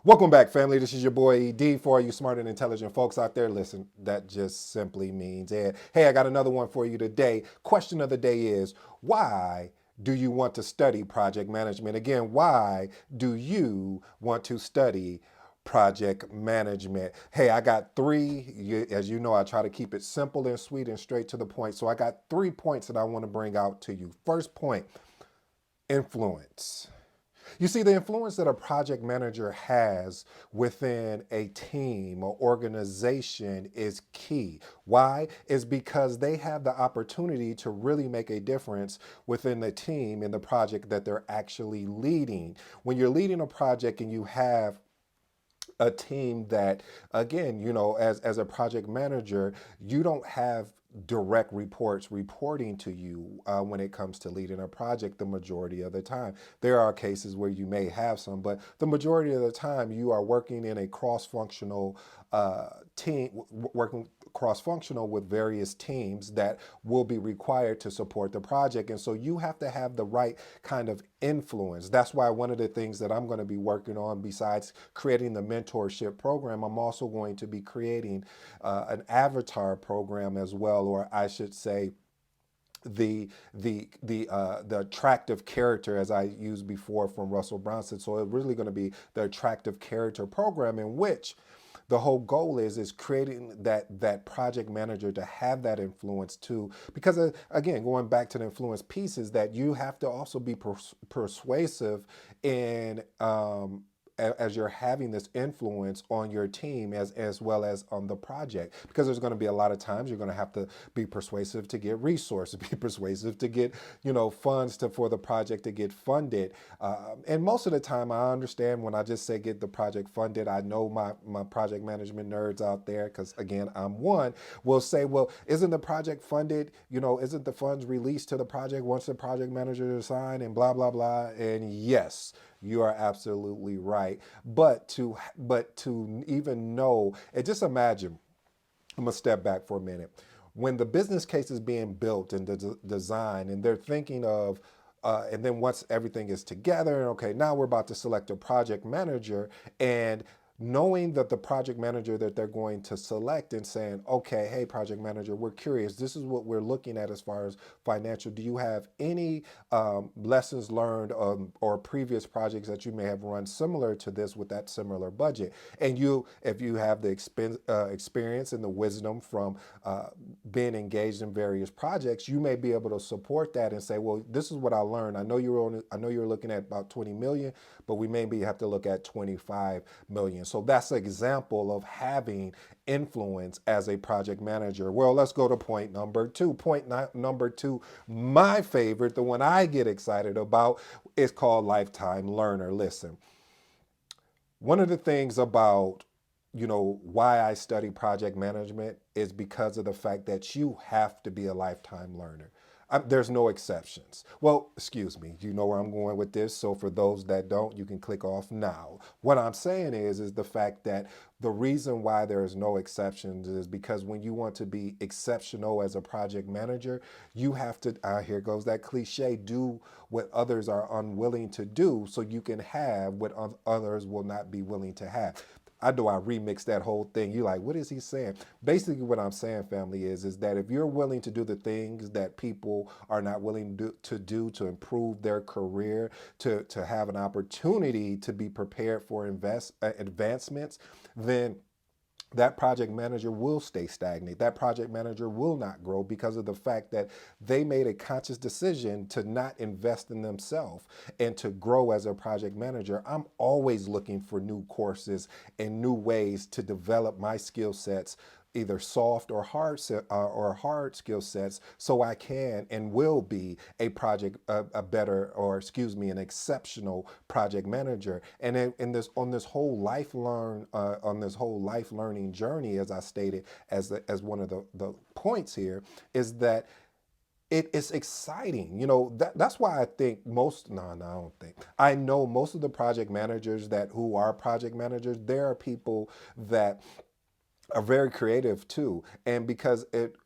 Welcome back, family. This is your boy ED. For all you smart and intelligent folks out there, listen, that just simply means Ed. Hey, I got another one for you today. Question of the day is, why do you want to study project management? Again, why do you want to study project management? Hey, I got three. As you know, I try to keep it simple and sweet and straight to the point. So I got 3 points that I want to bring out to you. First point, influence. You see, the influence that a project manager has within a team or organization is key. Why? Is because they have the opportunity to really make a difference within the team in the project that they're actually leading. When you're leading a project and you have a team that, again, as a project manager, you don't have direct reports reporting to you when it comes to leading a project the majority of the time. There are cases where you may have some, but the majority of the time you are working in a cross-functional team, working cross-functional with various teams that will be required to support the project. And so you have to have the right kind of influence. That's why one of the things that I'm going to be working on, besides creating the mentorship program, I'm also going to be creating an avatar program as well, or I should say the attractive character, as I used before from Russell Brunson. So it's really going to be the attractive character program, in which the whole goal is creating that project manager to have that influence too. Because again, going back to the influence piece, is that you have to also be persuasive in as you're having this influence on your team as well as on the project, because there's going to be a lot of times you're going to have to be persuasive to get resources, be persuasive to get funds for the project to get funded. And most of the time, I understand when I just say get the project funded. I know my project management nerds out there, because again, I'm one, will say, well, isn't the project funded? Isn't the funds released to the project once the project manager is signed and blah blah blah? And yes, you are absolutely right. But to even know, and just imagine, I'm gonna step back for a minute. When the business case is being built and the design, and they're thinking of, and then once everything is together, okay, now we're about to select a project manager, and knowing that the project manager that they're going to select and saying, okay, hey, project manager, we're curious. This is what we're looking at as far as financial. Do you have any lessons learned or previous projects that you may have run similar to this with that similar budget? And if you have the experience and the wisdom from being engaged in various projects, you may be able to support that and say, well, this is what I learned. I know you're looking at about 20 million, but we maybe have to look at 25 million. So that's an example of having influence as a project manager. Well, let's go to point number two. Number two, my favorite, the one I get excited about, is called lifetime learner. Listen, one of the things about why I study project management is because of the fact that you have to be a lifetime learner. There's no exceptions. Well, excuse me, you know where I'm going with this. So for those that don't, you can click off now. What I'm saying is the fact that the reason why there is no exceptions is because when you want to be exceptional as a project manager, you have to, here goes that cliche, do what others are unwilling to do so you can have what others will not be willing to have. I know I remixed that whole thing. You're like, what is he saying? Basically, what I'm saying, family, is that if you're willing to do the things that people are not willing to improve their career, to have an opportunity to be prepared for advancements, then that project manager will stay stagnant. That project manager will not grow because of the fact that they made a conscious decision to not invest in themselves and to grow as a project manager. I'm always looking for new courses and new ways to develop my skill sets, either soft or hard skill sets, so I can and will be a better, or excuse me, an exceptional project manager. And in this on this whole life learning journey, as I stated as one of the points here, is that it's exciting. That's why I think I don't think. I know most of the project managers who are project managers, there are people that are very creative too. And because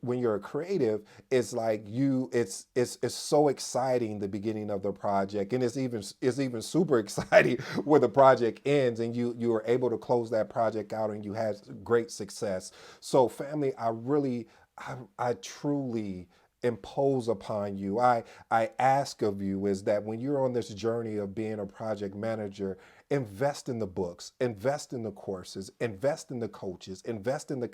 when you're a creative, it's like it's so exciting the beginning of the project, and it's even super exciting where the project ends and you are able to close that project out and you had great success. So family, I truly impose upon you. I ask of you is that when you're on this journey of being a project manager, invest in the books, invest in the courses, invest in the coaches, invest in the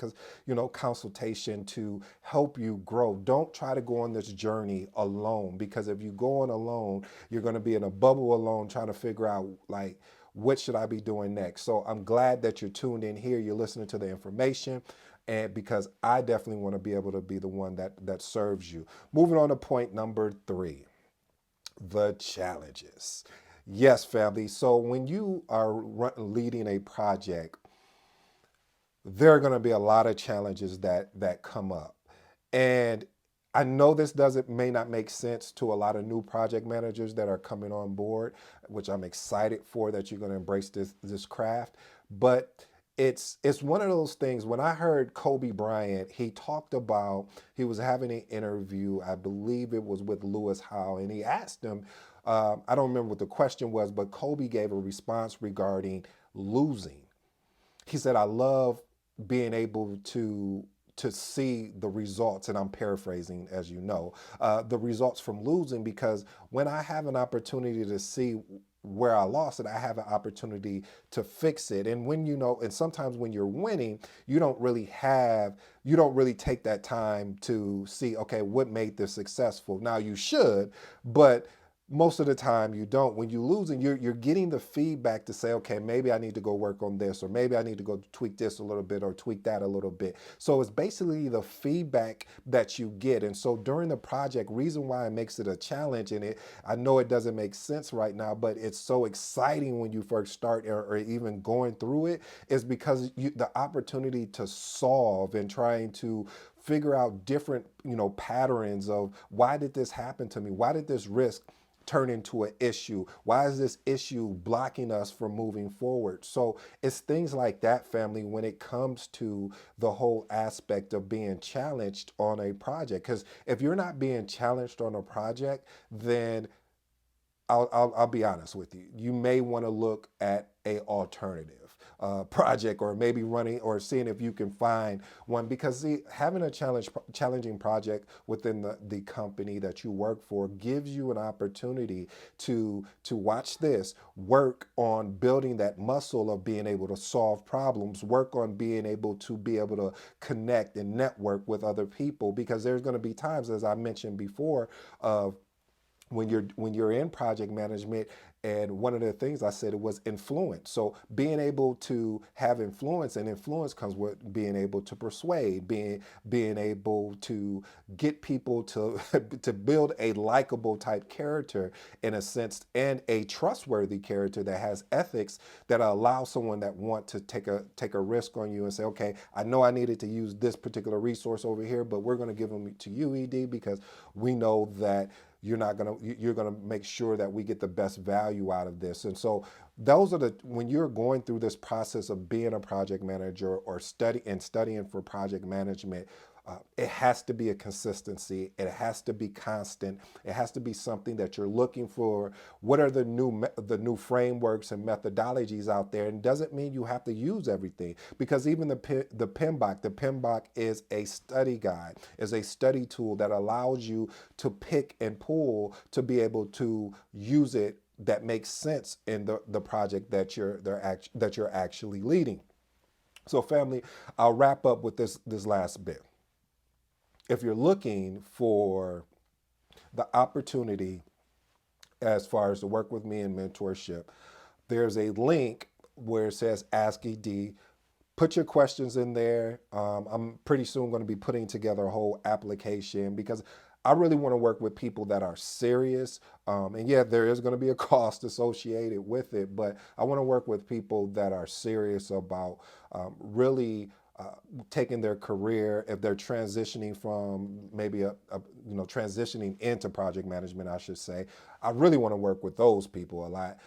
consultation to help you grow. Don't try to go on this journey alone, because if you go on alone, you're going to be in a bubble alone trying to figure out like what should I be doing next. So I'm glad that you're tuned in here, you're listening to the information, and because I definitely want to be able to be the one that serves you. Moving on to point number 3, the challenges. Yes, family. So when you are leading a project, there are going to be a lot of challenges that come up. And I know this doesn't may not make sense to a lot of new project managers that are coming on board, which I'm excited for, that you're going to embrace this craft. But it's one of those things. When I heard Kobe Bryant, he talked about, he was having an interview, I believe it was with Lewis Howe, and he asked him, I don't remember what the question was, but Kobe gave a response regarding losing. He said, I love being able to see the results, and I'm paraphrasing, as you know, the results from losing, because when I have an opportunity to see where I lost it, I have an opportunity to fix it. And when and sometimes when you're winning, you don't really take that time to see, okay, what made this successful. Now you should, but most of the time you don't. When you lose and you're getting the feedback to say, okay, maybe I need to go work on this, or maybe I need to go tweak this a little bit or tweak that a little bit. So it's basically the feedback that you get. And so during the project, reason why it makes it a challenge, and I know it doesn't make sense right now, but it's so exciting when you first start, or even going through it, is because the opportunity to solve and trying to figure out different patterns of, why did this happen to me? Why did this risk turn into an issue? Why is this issue blocking us from moving forward? So it's things like that, family, when it comes to the whole aspect of being challenged on a project. Because if you're not being challenged on a project, then I'll be honest with you. You may want to look at a alternative project, or maybe running or seeing if you can find one, because see, having a challenging project within the company that you work for gives you an opportunity to watch this, work on building that muscle of being able to solve problems, work on being able to connect and network with other people, because there's going to be times, as I mentioned before, of when you're in project management, and one of the things I said, it was influence. So being able to have influence, and influence comes with being able to persuade, being able to get people to to build a likable type character, in a sense, and a trustworthy character that has ethics, that allow someone that want to take a risk on you and say, okay, I know I needed to use this particular resource over here, but we're going to give them to you, ED, because we know that you're gonna make sure that we get the best value out of this. And so those are when you're going through this process of being a project manager, or studying for project management, it has to be a consistency. It has to be constant. It has to be something that you're looking for. What are the new frameworks and methodologies out there? And doesn't mean you have to use everything, because even the PMBOK is a study guide, is a study tool that allows you to pick and pull to be able to use it, that makes sense in the project that you're actually leading. So family, I'll wrap up with this last bit. If you're looking for the opportunity as far as to work with me in mentorship, there's a link where it says Ask ED. Put your questions in there. I'm pretty soon going to be putting together a whole application, because I really want to work with people that are serious. And yeah, there is going to be a cost associated with it, but I want to work with people that are serious about really taking their career, if they're transitioning from maybe transitioning into project management, I should say. I really want to work with those people a lot,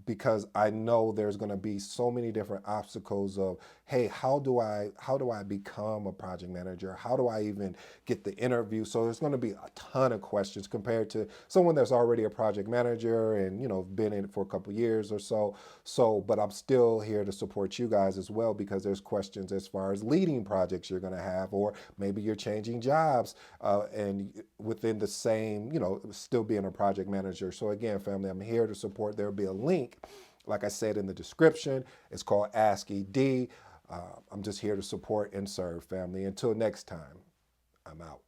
because I know there's going to be so many different obstacles of, hey, how do I become a project manager? How do I even get the interview? So there's going to be a ton of questions compared to someone that's already a project manager and been in it for a couple years or so. But I'm still here to support you guys as well, because there's questions as far as leading projects you're going to have, or maybe you're changing jobs, and within the same, still being a project manager. So again, family, I'm here to support. There'll be a link, like I said, in the description. It's called Ask ED. I'm just here to support and serve, family. Until next time, I'm out.